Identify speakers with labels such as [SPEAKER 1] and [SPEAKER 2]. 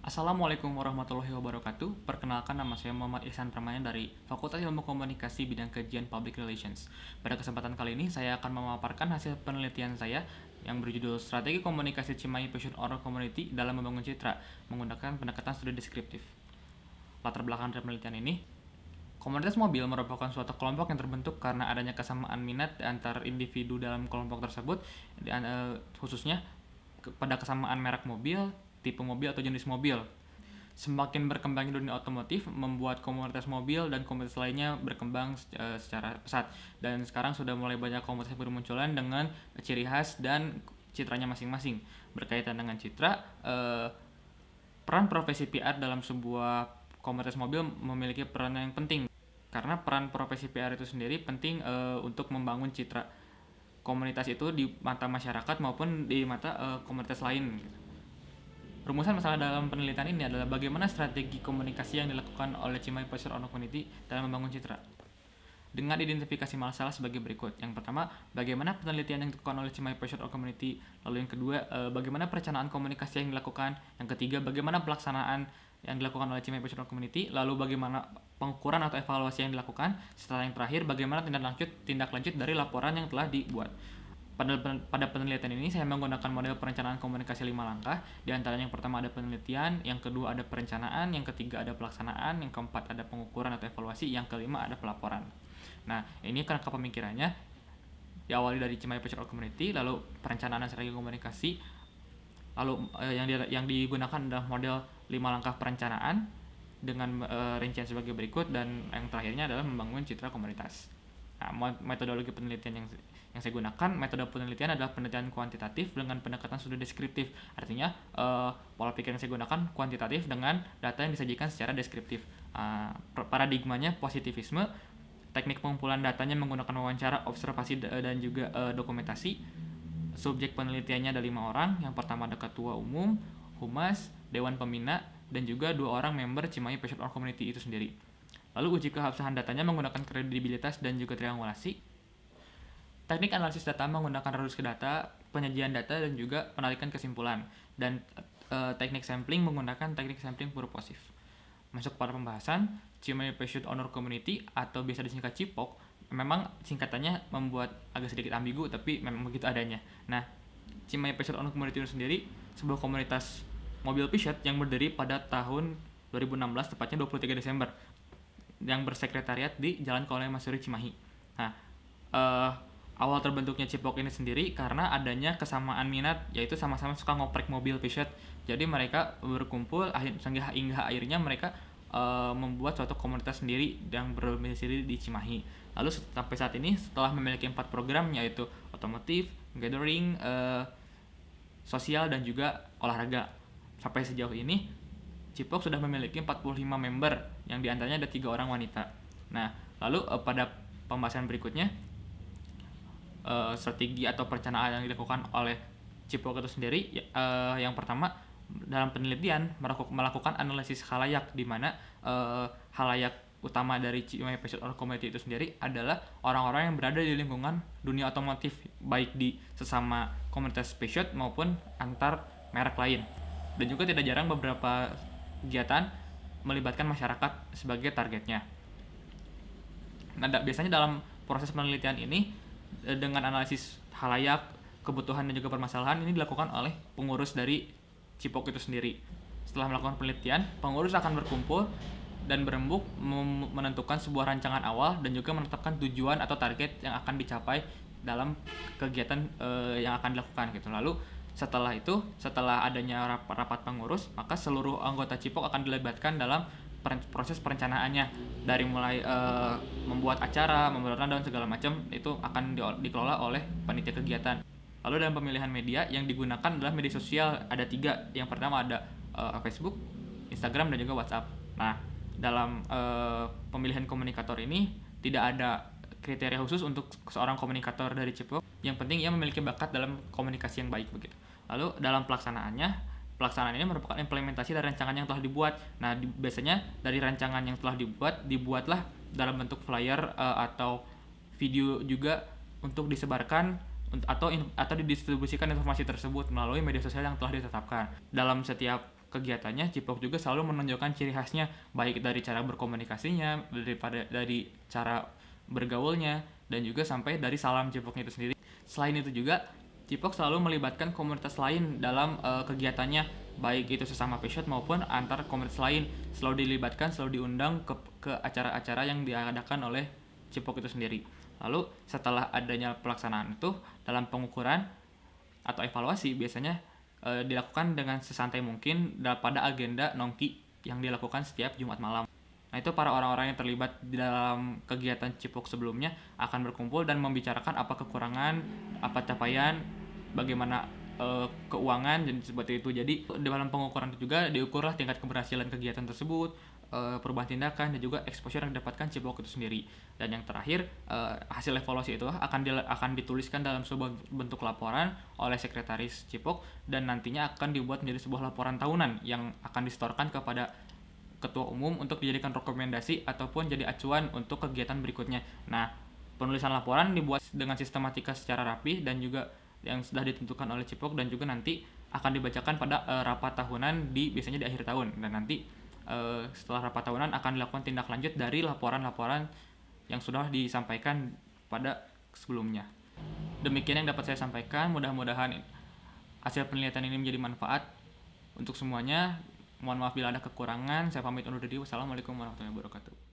[SPEAKER 1] Assalamualaikum warahmatullahi wabarakatuh. Perkenalkan, nama saya Muhammad Ihsan Permana dari Fakultas Ilmu Komunikasi Bidang Kajian Public Relations. Pada kesempatan kali ini saya akan memaparkan hasil penelitian saya yang berjudul Strategi Komunikasi Cimahi Passion Oral Community dalam Membangun Citra menggunakan pendekatan studi deskriptif. Latar belakang dari penelitian ini, komunitas mobil merupakan suatu kelompok yang terbentuk karena adanya kesamaan minat antar individu dalam kelompok tersebut, khususnya pada kesamaan merek mobil, tipe mobil atau jenis mobil. Semakin berkembangnya dunia otomotif membuat komunitas mobil dan komunitas lainnya berkembang secara pesat, dan sekarang sudah mulai banyak komunitas bermunculan dengan ciri khas dan citranya masing-masing. Berkaitan dengan citra, peran profesi PR dalam sebuah komunitas mobil memiliki peran yang penting, karena peran profesi PR itu sendiri penting untuk membangun citra komunitas itu di mata masyarakat maupun di mata komunitas lain. Rumusan masalah dalam penelitian ini adalah bagaimana strategi komunikasi yang dilakukan oleh Cimahi Passion Oral Community dalam membangun citra. Dengan identifikasi masalah sebagai berikut. Yang pertama, bagaimana penelitian yang dilakukan oleh Cimahi Passion Oral Community. Lalu yang kedua, bagaimana perencanaan komunikasi yang dilakukan. Yang ketiga, bagaimana pelaksanaan yang dilakukan oleh Cimahi Passion Oral Community. Lalu bagaimana pengukuran atau evaluasi yang dilakukan. Setelah yang terakhir, bagaimana tindak lanjut dari laporan yang telah dibuat. Pada penelitian ini saya menggunakan model perencanaan komunikasi 5 langkah. Di antaranya yang pertama ada penelitian, yang kedua ada perencanaan, yang ketiga ada pelaksanaan, yang keempat ada pengukuran atau evaluasi, yang kelima ada pelaporan. Nah, ini kerangka pemikirannya diawali dari Cimahi Passion Oral Community, lalu perencanaan dan strategi komunikasi, lalu yang digunakan adalah model 5 langkah perencanaan dengan rincian sebagai berikut, dan yang terakhirnya adalah membangun citra komunitas. Nah, metodologi penelitian yang saya gunakan, metode penelitian adalah penelitian kuantitatif dengan pendekatan studi deskriptif. Artinya, pola pikir yang saya gunakan kuantitatif dengan data yang disajikan secara deskriptif. Paradigmanya positivisme, teknik pengumpulan datanya menggunakan wawancara, observasi, dan juga dokumentasi. Subjek penelitiannya ada 5 orang. Yang pertama ada ketua umum, humas, dewan pembina, dan juga 2 orang member Cimahi Passion Oral Community itu sendiri. Lalu uji keabsahan datanya menggunakan kredibilitas dan juga triangulasi. Teknik analisis data menggunakan reduksi data, penyajian data, dan juga penarikan kesimpulan. Dan teknik sampling menggunakan teknik sampling purposif. Masuk pada pembahasan, Cimahi Passion Oral Community atau biasa disingkat CIPOC, memang singkatannya membuat agak sedikit ambigu, tapi memang begitu adanya. Nah, Cimahi Passion Oral Community itu sendiri sebuah komunitas mobil Peugeot yang berdiri pada tahun 2016, tepatnya 23 Desember, yang bersekretariat di Jalan Kolonel Masuri Cimahi. Nah, awal terbentuknya CIPOC ini sendiri karena adanya kesamaan minat, yaitu sama-sama suka ngoprek mobil Peugeot. Jadi mereka berkumpul hingga akhirnya mereka membuat suatu komunitas sendiri yang berdomisili di Cimahi. Lalu sampai saat ini setelah memiliki 4 program, yaitu otomotif, gathering, sosial, dan juga olahraga. Sampai sejauh ini CIPOC sudah memiliki 45 member, yang diantaranya ada 3 orang wanita. Nah, lalu pada pembahasan berikutnya, strategi atau perencanaan yang dilakukan oleh CIPOC itu sendiri, yang pertama dalam penelitian melakukan analisis khalayak, di mana khalayak utama dari Cimahi Passion Oral Community itu sendiri adalah orang-orang yang berada di lingkungan dunia otomotif, baik di sesama komunitas Peugeot maupun antar merek lain. Dan juga tidak jarang beberapa kegiatan melibatkan masyarakat sebagai targetnya. Nah, biasanya dalam proses penelitian ini dengan analisis khalayak, kebutuhan, dan juga permasalahan ini dilakukan oleh pengurus dari CIPOC itu sendiri. Setelah melakukan penelitian, pengurus akan berkumpul dan berembuk menentukan sebuah rancangan awal dan juga menetapkan tujuan atau target yang akan dicapai dalam kegiatan yang akan dilakukan gitu. Lalu setelah adanya rapat pengurus, maka seluruh anggota CIPOC akan dilibatkan dalam proses perencanaannya, dari mulai membuat acara, membuat rundown, segala macam itu akan dikelola oleh panitia kegiatan. Lalu dalam pemilihan media yang digunakan adalah media sosial, ada 3. Yang pertama ada Facebook, Instagram, dan juga WhatsApp. Nah, dalam pemilihan komunikator ini tidak ada kriteria khusus untuk seorang komunikator dari CIPOC. Yang penting ia memiliki bakat dalam komunikasi yang baik begitu. Lalu dalam pelaksanaan ini merupakan implementasi dari rancangan yang telah dibuat. Nah, biasanya dari rancangan yang telah dibuatlah dalam bentuk flyer atau video juga untuk disebarkan atau didistribusikan informasi tersebut melalui media sosial yang telah ditetapkan. Dalam setiap kegiatannya, Cipok juga selalu menunjukkan ciri khasnya, baik dari cara berkomunikasinya, dari cara bergaulnya, dan juga sampai dari salam Cipoknya itu sendiri. Selain itu juga, Cipok selalu melibatkan komunitas lain dalam kegiatannya, baik itu sesama pesyot maupun antar komunitas lain. Selalu dilibatkan, selalu diundang ke acara-acara yang diadakan oleh Cipok itu sendiri. Lalu setelah adanya pelaksanaan itu, dalam pengukuran atau evaluasi biasanya dilakukan dengan sesantai mungkin pada agenda nongki yang dilakukan setiap Jumat malam. Nah, itu para orang-orang yang terlibat di dalam kegiatan Cipok sebelumnya akan berkumpul dan membicarakan apa kekurangan, apa capaian, bagaimana keuangan dan seperti itu. Jadi di dalam pengukuran itu juga diukurlah tingkat keberhasilan kegiatan tersebut, perubahan tindakan, dan juga exposure yang didapatkan Cipok itu sendiri. Dan yang terakhir, hasil evaluasi itu akan dituliskan dalam sebuah bentuk laporan oleh sekretaris Cipok, dan nantinya akan dibuat menjadi sebuah laporan tahunan yang akan disetorkan kepada ketua umum untuk dijadikan rekomendasi ataupun jadi acuan untuk kegiatan berikutnya. Nah, penulisan laporan dibuat dengan sistematika secara rapi dan juga yang sudah ditentukan oleh Cipok, dan juga nanti akan dibacakan pada rapat tahunan biasanya di akhir tahun. Dan nanti setelah rapat tahunan akan dilakukan tindak lanjut dari laporan-laporan yang sudah disampaikan pada sebelumnya. Demikian yang dapat saya sampaikan, mudah-mudahan hasil penelitian ini menjadi manfaat untuk semuanya. Mohon maaf bila ada kekurangan. Saya pamit undur diri. Wassalamualaikum warahmatullahi wabarakatuh.